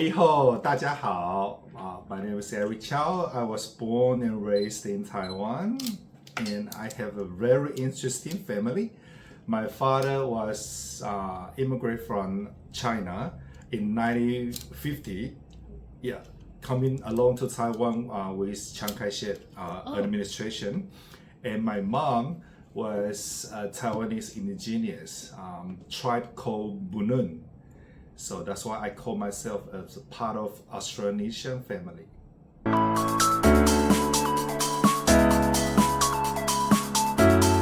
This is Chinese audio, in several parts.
你好，大家好。My name is Eric Chow. I was born and raised in Taiwan, and I have a very interesting family. My father was immigrant from China in 1950. Yeah, coming along to Taiwan with Chiang Kai-shek administration, and my mom was a Taiwanese indigenous tribe called Bunun. So that's why I call myself as a part of Austronesian family.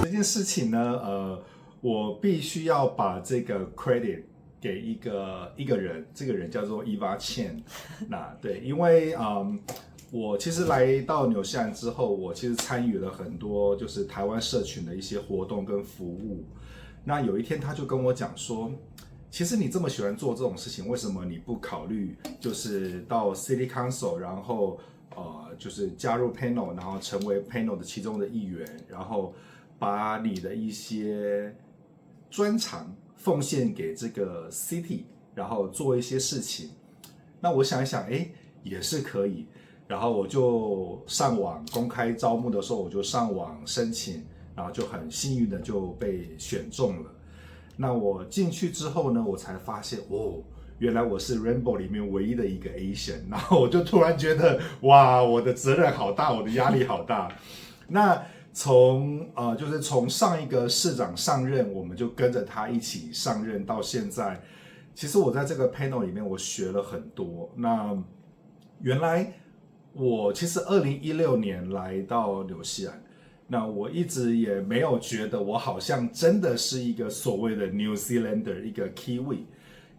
这件事情呢，我必须要把这个 credit 给一个人，这个人叫做 Eva Chen。那对，因为我其实来到纽西兰之后，我其实参与了很多就是台湾社群的一些活动跟服务。那有一天他就跟我讲说，其实你这么喜欢做这种事情，为什么你不考虑就是到 City Council， 然后就是加入 panel， 然后成为 panel 的其中的一员，然后把你的一些专长奉献给这个 City， 然后做一些事情。那我想一想，也是可以。然后我就上网公开招募的时候，我就上网申请，然后就很幸运的就被选中了。那我进去之后呢，我才发现原来我是 Rainbow 里面唯一的一个 Asian， 然后我就突然觉得哇，我的责任好大，我的压力好大。那就是从上一个市长上任，我们就跟着他一起上任到现在。其实我在这个 panel 里面我学了很多。那原来我其实2016年来到纽西兰。那我一直也没有觉得我好像真的是一个所谓的 New Zealander， 一个 Kiwi。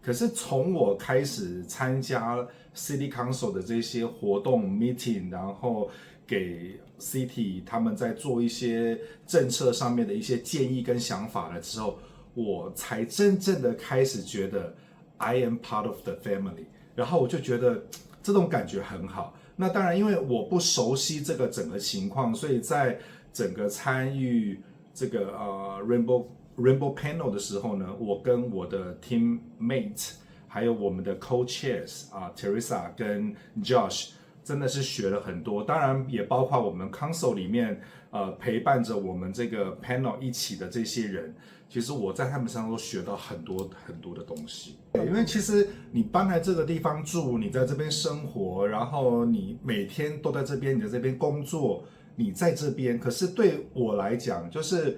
可是从我开始参加 City Council 的这些活动 meeting， 然后给 City 他们在做一些政策上面的一些建议跟想法了之后，我才真正的开始觉得 I am part of the family。然后我就觉得这种感觉很好。那当然，因为我不熟悉这个整个情况，所以在整个参与这个Rainbow Panel 的时候呢，我跟我的 teammate 还有我们的 co-chairs Teresa 跟 Josh 真的是学了很多。当然也包括我们 council 里面陪伴着我们这个 panel 一起的这些人，其实我在他们身上都学到很多很多的东西。因为其实你搬来这个地方住，你在这边生活，然后你每天都在这边，你在这边工作，你在这边，可是对我来讲，就是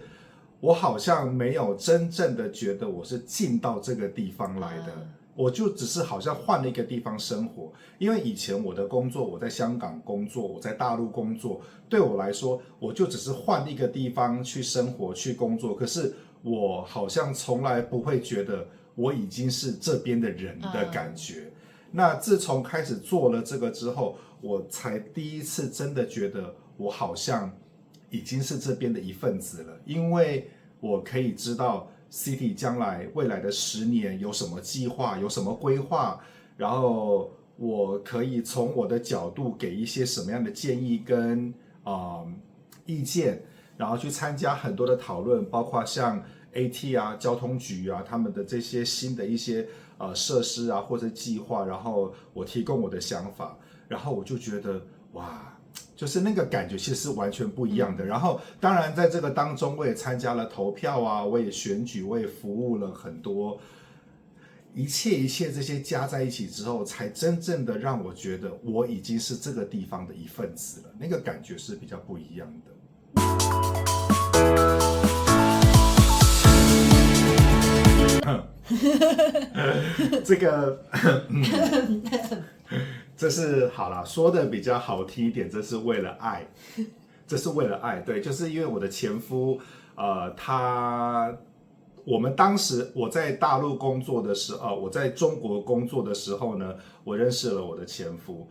我好像没有真正的觉得我是进到这个地方来的，我就只是好像换了一个地方生活。因为以前我的工作，我在香港工作，我在大陆工作，对我来说，我就只是换一个地方去生活去工作，可是我好像从来不会觉得我已经是这边的人的感觉。那自从开始做了这个之后，我才第一次真的觉得我好像已经是这边的一份子了，因为我可以知道 City 将来未来的10年有什么计划，有什么规划，然后我可以从我的角度给一些什么样的建议跟意见，然后去参加很多的讨论，包括像 AT 交通局他们的这些新的一些设施或者计划，然后我提供我的想法，然后我就觉得哇，就是那个感觉其实是完全不一样的。然后当然在这个当中我也参加了投票我也选举，我也服务了很多，一切这些加在一起之后，才真正的让我觉得我已经是这个地方的一份子了，那个感觉是比较不一样的。这个这是好了，说的比较好听一点，这是为了爱，这是为了爱。对，就是因为我的前夫我们当时我在大陆工作的时候，我在中国工作的时候呢，我认识了我的前夫。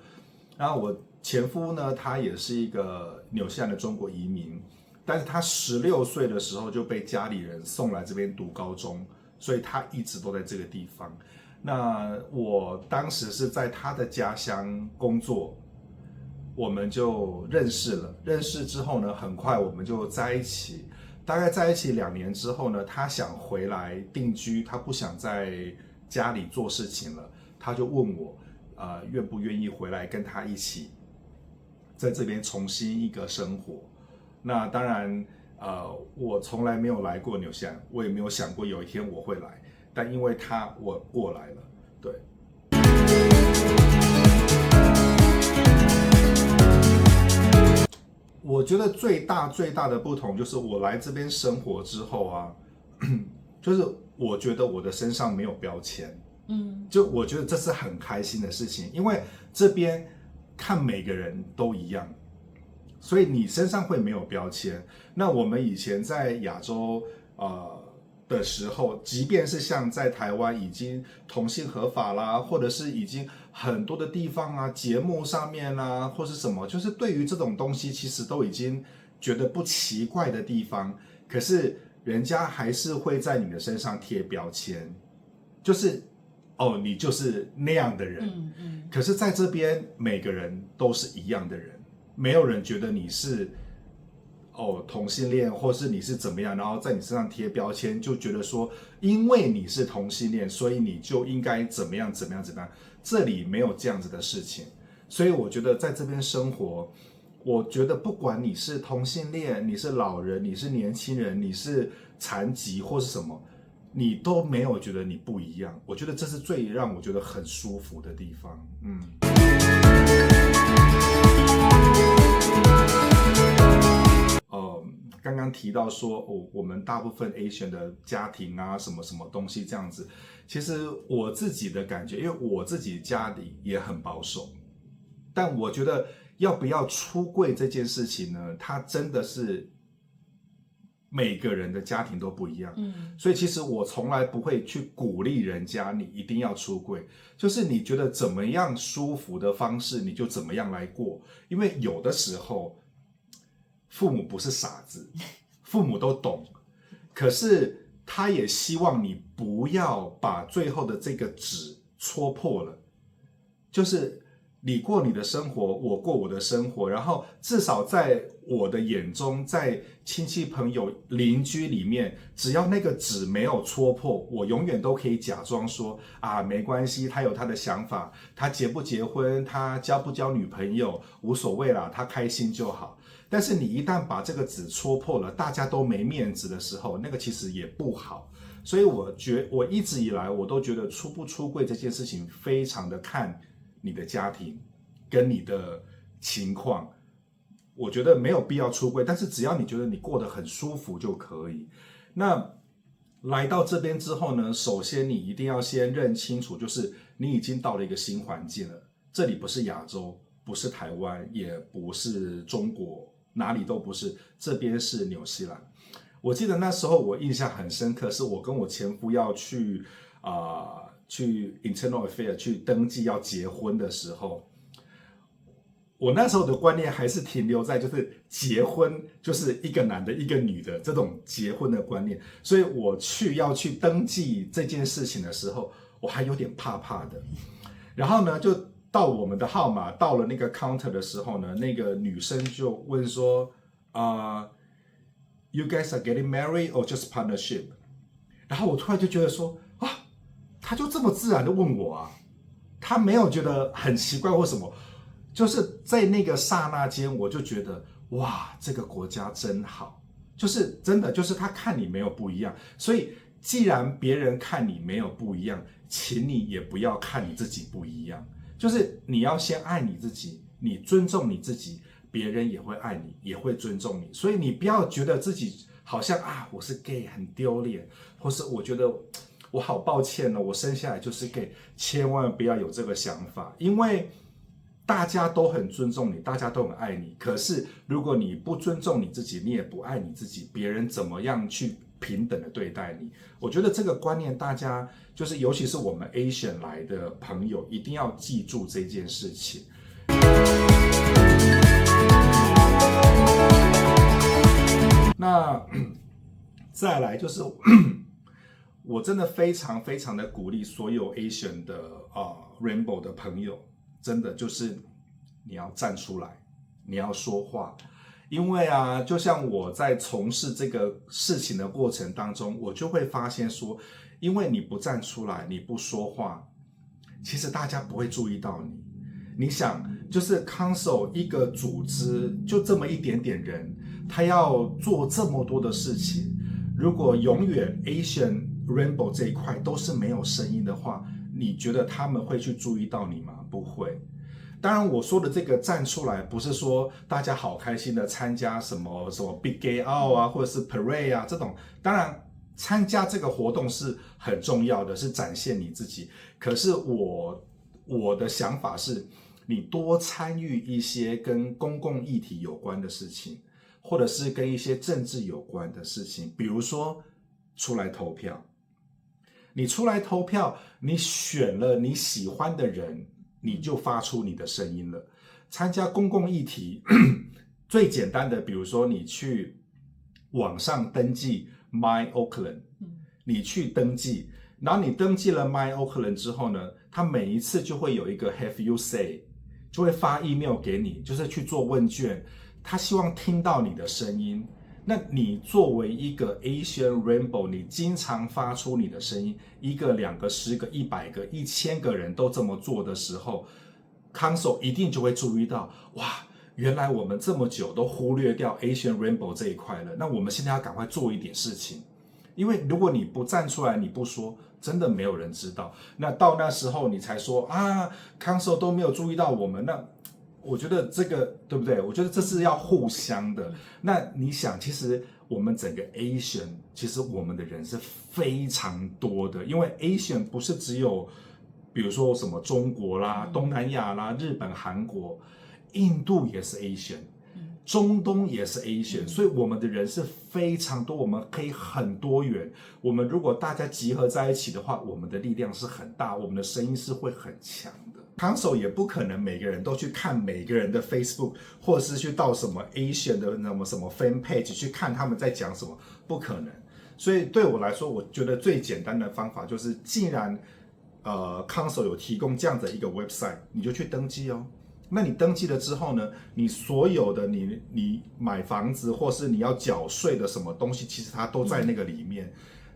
然后我前夫呢，他也是一个纽西兰的中国移民，但是他16岁的时候就被家里人送来这边读高中，所以他一直都在这个地方。那我当时是在他的家乡工作，我们就认识了。认识之后呢，很快我们就在一起。大概在一起2年之后呢，他想回来定居，他不想在家里做事情了，他就问我，愿不愿意回来跟他一起在这边重新一个生活。那当然我从来没有来过纽西兰，我也没有想过有一天我会来，但因为他我过来了。对，我觉得最大的不同就是我来这边生活之后啊，就是我觉得我的身上没有标签，就我觉得这是很开心的事情，因为这边看每个人都一样，所以你身上会没有标签。那我们以前在亚洲的时候，即便是像在台湾已经同性合法啦，或者是已经很多的地方啊，节目上面啊，或是什么，就是对于这种东西其实都已经觉得不奇怪的地方，可是人家还是会在你的身上贴标签，就是你就是那样的人。可是在这边每个人都是一样的人，没有人觉得你是同性恋，或是你是怎么样，然后在你身上贴标签，就觉得说因为你是同性恋，所以你就应该怎么样。这里没有这样子的事情。所以我觉得在这边生活，我觉得不管你是同性恋，你是老人，你是年轻人，你是残疾或是什么，你都没有觉得你不一样。我觉得这是最让我觉得很舒服的地方。刚刚提到说我们大部分 Asian 的家庭啊，什么什么东西这样子，其实我自己的感觉，因为我自己家里也很保守，但我觉得要不要出柜这件事情呢，它真的是每个人的家庭都不一样。所以其实我从来不会去鼓励人家你一定要出柜，就是你觉得怎么样舒服的方式你就怎么样来过。因为有的时候父母不是傻子，父母都懂，可是他也希望你不要把最后的这个纸戳破了，就是你过你的生活，我过我的生活，然后至少在我的眼中，在亲戚朋友邻居里面，只要那个纸没有戳破，我永远都可以假装说没关系，他有他的想法，他结不结婚，他交不交女朋友无所谓啦，他开心就好。但是你一旦把这个纸戳破了，大家都没面子的时候，那个其实也不好。所以我一直以来我都觉得出不出柜这件事情非常的看你的家庭跟你的情况，我觉得没有必要出柜，但是只要你觉得你过得很舒服就可以。那来到这边之后呢，首先你一定要先认清楚，就是你已经到了一个新环境了，这里不是亚洲，不是台湾，也不是中国，哪里都不是，这边是纽西兰。我记得那时候我印象很深刻，是我跟我前夫要去Internal Affairs 去登记要结婚的时候，我那时候的观念还是停留在就是结婚就是一个男的一个女的这种结婚的观念，所以我要去登记这件事情的时候，我还有点怕怕的。然后呢，就到我们的号码到了那个 counter 的时候呢，那个女生就问说You guys are getting married or just partnership？ 然后我突然就觉得说他就这么自然的问我他没有觉得很奇怪或什么，就是在那个刹那间我就觉得哇，这个国家真好，就是真的就是他看你没有不一样，所以既然别人看你没有不一样，请你也不要看你自己不一样，就是你要先爱你自己，你尊重你自己，别人也会爱你，也会尊重你。所以你不要觉得自己好像我是 gay 很丢脸，或是我觉得我好抱歉我生下来就是 gay， 千万不要有这个想法，因为大家都很尊重你，大家都很爱你，可是如果你不尊重你自己，你也不爱你自己，别人怎么样去平等的对待你？我觉得这个观念大家就是尤其是我们 Asian 来的朋友一定要记住这件事情。那再来就是我真的非常非常的鼓励所有 Asian 的Rainbow 的朋友，真的就是你要站出来，你要说话，因为就像我在从事这个事情的过程当中，我就会发现说，因为你不站出来，你不说话，其实大家不会注意到你。你想，就是 Council 一个组织就这么一点点人，他要做这么多的事情，如果永远 Asian Rainbow 这一块都是没有声音的话，你觉得他们会去注意到你吗？不会。当然我说的这个站出来，不是说大家好开心的参加什么 Big Gay Out 啊，或者是 Parade 啊这种，当然参加这个活动是很重要的，是展现你自己。可是我的想法是，你多参与一些跟公共议题有关的事情，或者是跟一些政治有关的事情，比如说出来投票。你出来投票，你选了你喜欢的人，你就发出你的声音了。参加公共议题最简单的，比如说你去网上登记 My Auckland， 你去登记，然后你登记了 My Auckland 之后呢，他每一次就会有一个 Have you say， 就会发 email 给你，就是去做问卷，他希望听到你的声音。那你作为一个 Asian Rainbow， 你经常发出你的声音，1个、2个、10个、100个、1000个人都这么做的时候， Council 一定就会注意到，哇，原来我们这么久都忽略掉 Asian Rainbow 这一块了，那我们现在要赶快做一点事情。因为如果你不站出来，你不说，真的没有人知道。那到那时候你才说啊 Council 都没有注意到我们，那我觉得这个对不对？我觉得这是要互相的。那你想，其实我们整个 Asian， 其实我们的人是非常多的，因为 Asian 不是只有比如说什么中国啦、东南亚啦、日本、韩国，印度也是 Asian， 中东也是 Asian， 所以我们的人是非常多，我们可以很多元。我们如果大家集合在一起的话，我们的力量是很大，我们的声音是会很强的。Council 也不可能每个人都去看每个人的 Facebook， 或者是去到什么 Asian 的什么 fan page 去看他们在讲什么，不可能。所以对我来说，我觉得最简单的方法就是，既然Council 有提供这样的一个 website， 你就去登记哦。那你登记了之后呢，你所有的你买房子或是你要缴税的什么东西，其实它都在那个里面。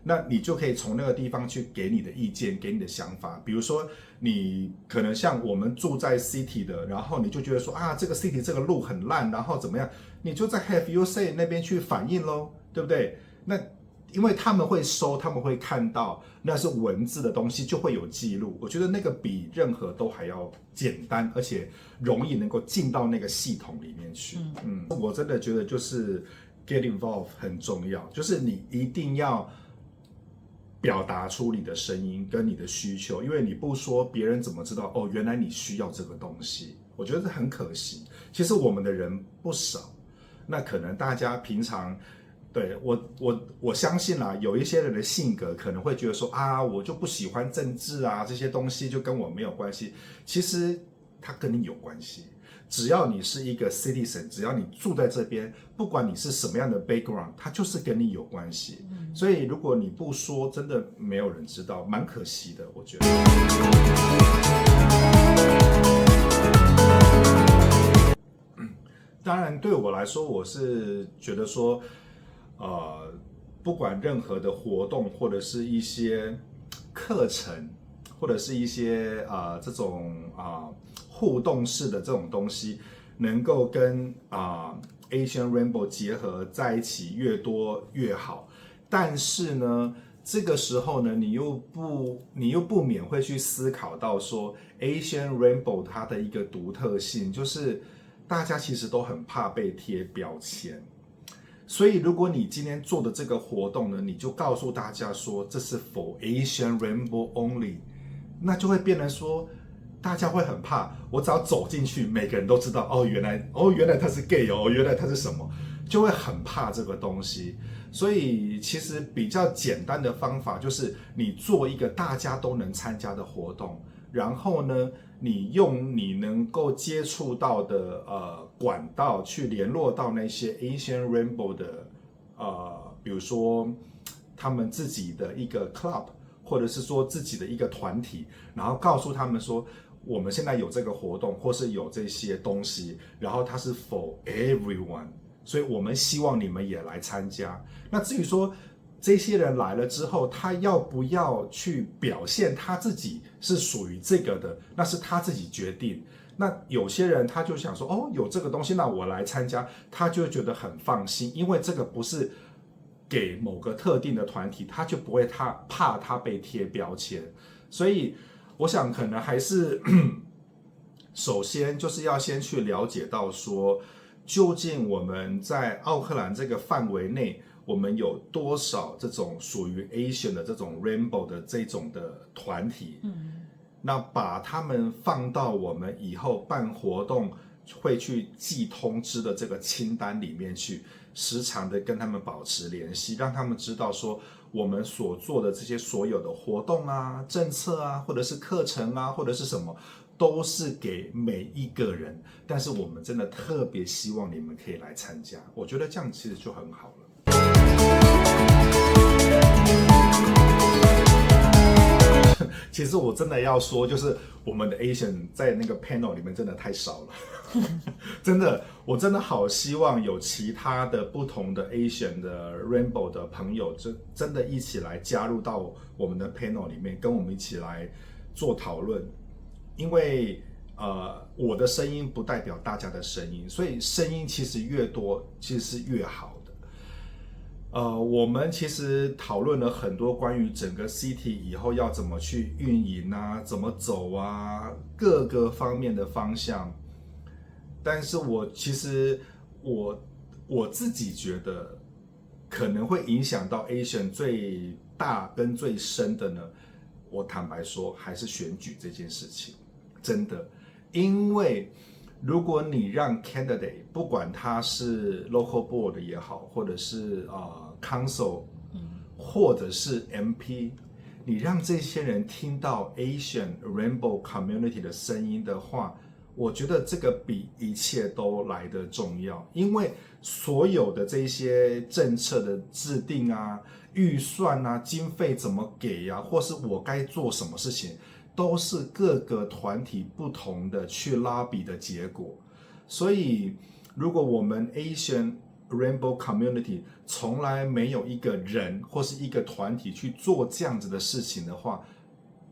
那你就可以从那个地方去给你的意见，给你的想法。比如说，你可能像我们住在 city 的，然后你就觉得说啊，这个 city 这个路很烂，然后怎么样，你就在 Have you say 那边去反映咯，对不对？那因为他们会收，他们会看到，那是文字的东西，就会有记录。我觉得那个比任何都还要简单，而且容易能够进到那个系统里面去。我真的觉得就是 get involved 很重要，就是你一定要表达出你的声音跟你的需求，因为你不说，别人怎么知道哦？原来你需要这个东西，我觉得很可惜。其实我们的人不少，那可能大家平常。对我相信啦，有一些人的性格可能会觉得说啊，我就不喜欢政治啊，这些东西就跟我没有关系。其实它跟你有关系，只要你是一个 citizen， 只要你住在这边，不管你是什么样的 background， 它就是跟你有关系。所以如果你不说，真的没有人知道，蛮可惜的，我觉得。当然对我来说，我是觉得说不管任何的活动或者是一些课程，或者是一些这种互动式的这种东西，能够跟Asian Rainbow 结合在一起，越多越好。但是呢，这个时候呢，你又不免会去思考到说 Asian Rainbow 它的一个独特性，就是大家其实都很怕被贴标签。所以如果你今天做的这个活动呢，你就告诉大家说这是 for Asian Rainbow only， 那就会变成说大家会很怕，我只要走进去，每个人都知道哦，原来他是 gay 哦，原来他是什么，就会很怕这个东西。所以其实比较简单的方法就是你做一个大家都能参加的活动，然后呢，你用你能够接触到的管道去联络到那些 Asian Rainbow 的比如说他们自己的一个 club， 或者是说自己的一个团体，然后告诉他们说我们现在有这个活动，或是有这些东西，然后它是 for everyone， 所以我们希望你们也来参加。那至于说这些人来了之后，他要不要去表现他自己是属于这个的，那是他自己决定。那有些人他就想说，哦，有这个东西，那我来参加，他就觉得很放心，因为这个不是给某个特定的团体，他就不会怕他被贴标签。所以我想可能还是首先就是要先去了解到说，究竟我们在奥克兰这个范围内，我们有多少这种属于 Asian 的这种 Rainbow 的这种的团体，那把他们放到我们以后办活动会去寄通知的这个清单里面去，时常的跟他们保持联系，让他们知道说我们所做的这些所有的活动啊、政策啊，或者是课程啊，或者是什么，都是给每一个人，但是我们真的特别希望你们可以来参加，我觉得这样其实就很好了。其实我真的要说，就是我们的 Asian 在那个 panel 里面真的太少了，真的，我真的好希望有其他的不同的 Asian 的 Rainbow 的朋友，真的一起来加入到我们的 panel 里面，跟我们一起来做讨论，因为我的声音不代表大家的声音，所以声音其实越多，其实是越好的。我们其实讨论了很多关于整个 City 以后要怎么去运营啊，怎么走啊，各个方面的方向。但是其实我自己觉得，可能会影响到 Asian 最大跟最深的呢，我坦白说还是选举这件事情，真的，因为如果你让 candidate 不管他是 local board 也好，或者是council，或者是 MP， 你让这些人听到 Asian Rainbow Community 的声音的话，我觉得这个比一切都来得重要，因为所有的这些政策的制定啊、预算啊、经费怎么给啊，或是我该做什么事情，都是各个团体不同的去拉比的结果。所以如果我们 Asian Rainbow Community 从来没有一个人或是一个团体去做这样子的事情的话，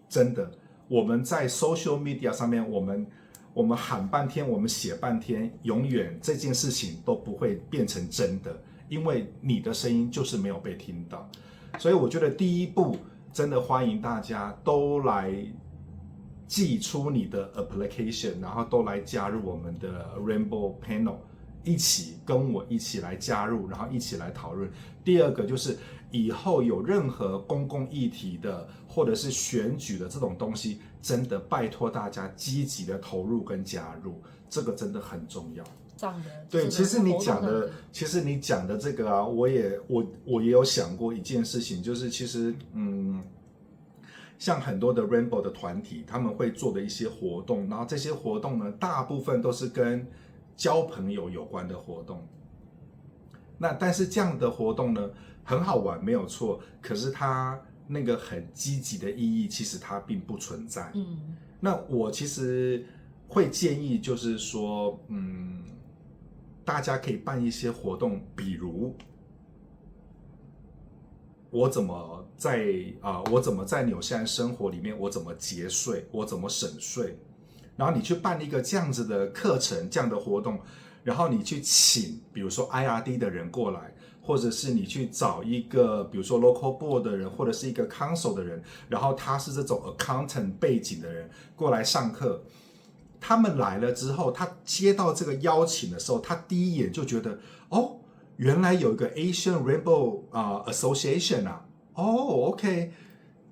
真的我们在 social media 上面，我们喊半天，我们写半天，永远这件事情都不会变成真的，因为你的声音就是没有被听到。所以我觉得第一步真的欢迎大家都来寄出你的 application， 然后都来加入我们的 Rainbow Panel， 一起跟我一起来加入，然后一起来讨论。第二个就是以后有任何公共议题的或者是选举的这种东西，真的拜托大家积极的投入跟加入，这个真的很重要。对，其实你讲的这个啊，我也有想过一件事情，就是其实像很多的 Rainbow 的团体，他们会做的一些活动，然后这些活动呢，大部分都是跟交朋友有关的活动。那但是这样的活动呢，很好玩，没有错，可是它那个很积极的意义，其实它并不存在。那我其实会建议，就是说，大家可以办一些活动，比如我怎么在纽西兰生活里面，我怎么节税，我怎么省税，然后你去办一个这样子的课程，这样的活动，然后你去请比如说 IRD 的人过来，或者是你去找一个比如说 local board 的人，或者是一个 council 的人，然后他是这种 accountant 背景的人过来上课。他们来了之后，他接到这个邀请的时候，他第一眼就觉得，哦，原来有一个 Asian Rainbow Association 啊，哦 ，OK，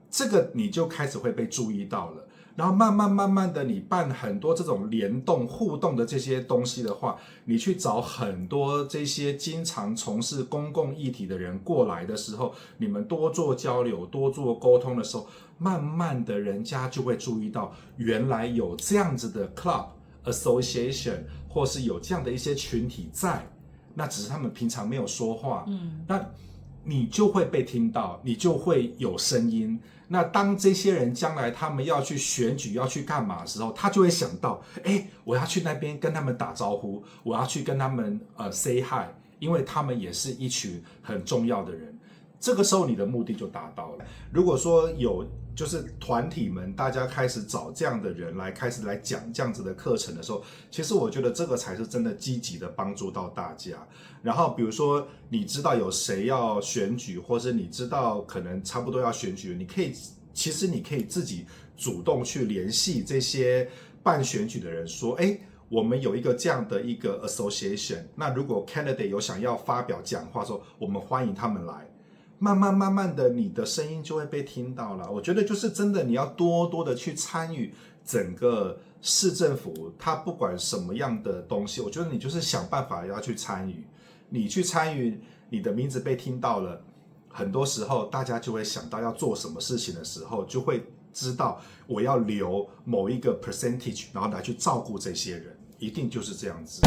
这个你就开始会被注意到了。然后慢慢的，你办很多这种联动互动的这些东西的话，你去找很多这些经常从事公共议题的人过来的时候，你们多做交流，多做沟通的时候，慢慢的人家就会注意到，原来有这样子的 club association， 或是有这样的一些群体在，那只是他们平常没有说话，那你就会被听到，你就会有声音。那当这些人将来他们要去选举，要去干嘛的时候，他就会想到，我要去那边跟他们打招呼，我要去跟他们say hi，因为他们也是一群很重要的人。这个时候你的目的就达到了。如果说有就是团体们大家开始找这样的人开始来讲这样子的课程的时候，其实我觉得这个才是真的积极的帮助到大家。然后比如说你知道有谁要选举，或者你知道可能差不多要选举，其实你可以自己主动去联系这些办选举的人说，我们有一个这样的一个 association， 那如果 candidate 有想要发表讲话的时候，我们欢迎他们来。慢慢的，你的声音就会被听到了。我觉得就是真的，你要多多的去参与整个市政府，它不管什么样的东西，我觉得你就是想办法要去参与。你去参与，你的名字被听到了，很多时候大家就会想到要做什么事情的时候，就会知道我要留某一个 percentage， 然后来去照顾这些人，一定就是这样子。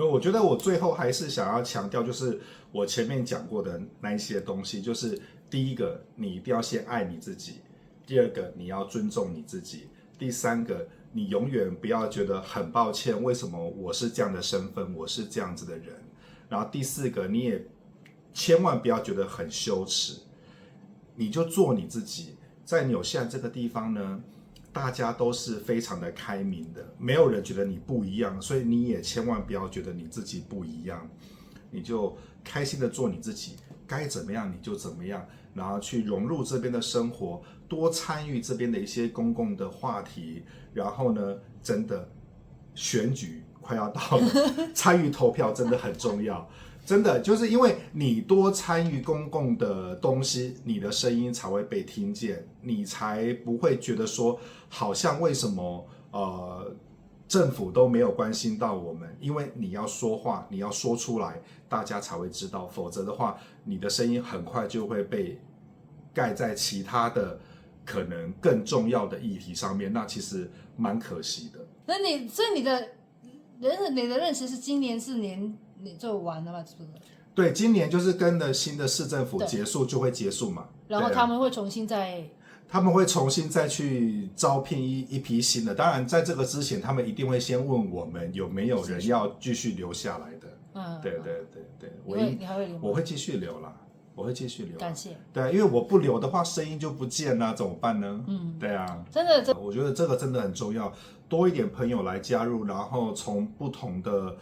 我觉得我最后还是想要强调，就是我前面讲过的那一些东西，就是第一个，你一定要先爱你自己；第二个，你要尊重你自己；第三个，你永远不要觉得很抱歉，为什么我是这样的身份，我是这样子的人。然后第四个，你也千万不要觉得很羞耻，你就做你自己。在纽西兰这个地方呢，大家都是非常的开明的，没有人觉得你不一样，所以你也千万不要觉得你自己不一样，你就开心的做你自己，该怎么样你就怎么样，然后去融入这边的生活，多参与这边的一些公共的话题，然后呢，真的选举快要到了，参与投票真的很重要。真的就是因为你多参与公共的东西，你的声音才会被听见，你才不会觉得说好像为什么政府都没有关心到我们，因为你要说话，你要说出来，大家才会知道，否则的话，你的声音很快就会被盖在其他的可能更重要的议题上面，那其实蛮可惜的。所以你的认识是今年4年你就完了嘛？是不是？对，今年就是跟了新的市政府结束就会结束嘛。然后他们会重新再去招聘一批新的。当然，在这个之前，他们一定会先问我们有没有人要继续留下来的。对，你还会留吗？我会继续留啦，我会继续留。感谢。对，因为我不留的话，声音就不见了，怎么办呢？对啊，真的，我觉得这个真的很重要，多一点朋友来加入，然后从不同的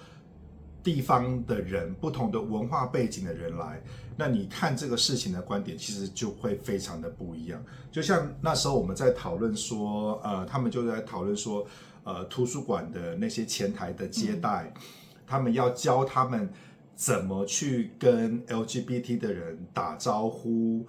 地方的人，不同的文化背景的人来，那你看这个事情的观点其实就会非常的不一样。就像那时候我们在讨论说，他们就在讨论说，图书馆的那些前台的接待，他们要教他们怎么去跟 LGBT 的人打招呼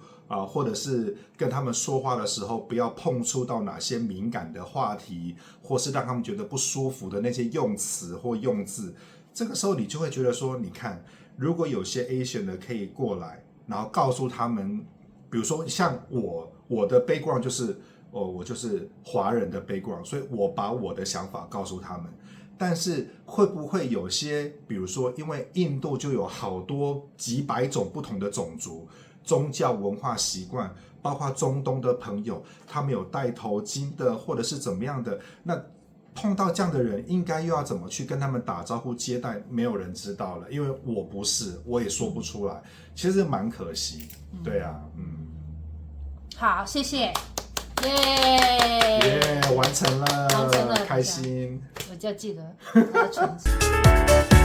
或者是跟他们说话的时候不要碰触到哪些敏感的话题，或是让他们觉得不舒服的那些用词或用字。这个时候你就会觉得说，你看，如果有些 Asian 的可以过来，然后告诉他们，比如说像我的 background 就是我就是华人的 background， 所以我把我的想法告诉他们。但是会不会有些，比如说因为印度就有好多几百种不同的种族、宗教文化习惯，包括中东的朋友，他们有戴头巾的，或者是怎么样的，那碰到这样的人，应该又要怎么去跟他们打招呼接待？没有人知道了，因为我不是，我也说不出来，其实蛮可惜。对啊，好，谢谢，完成了，开心。我就要记得，我要传承。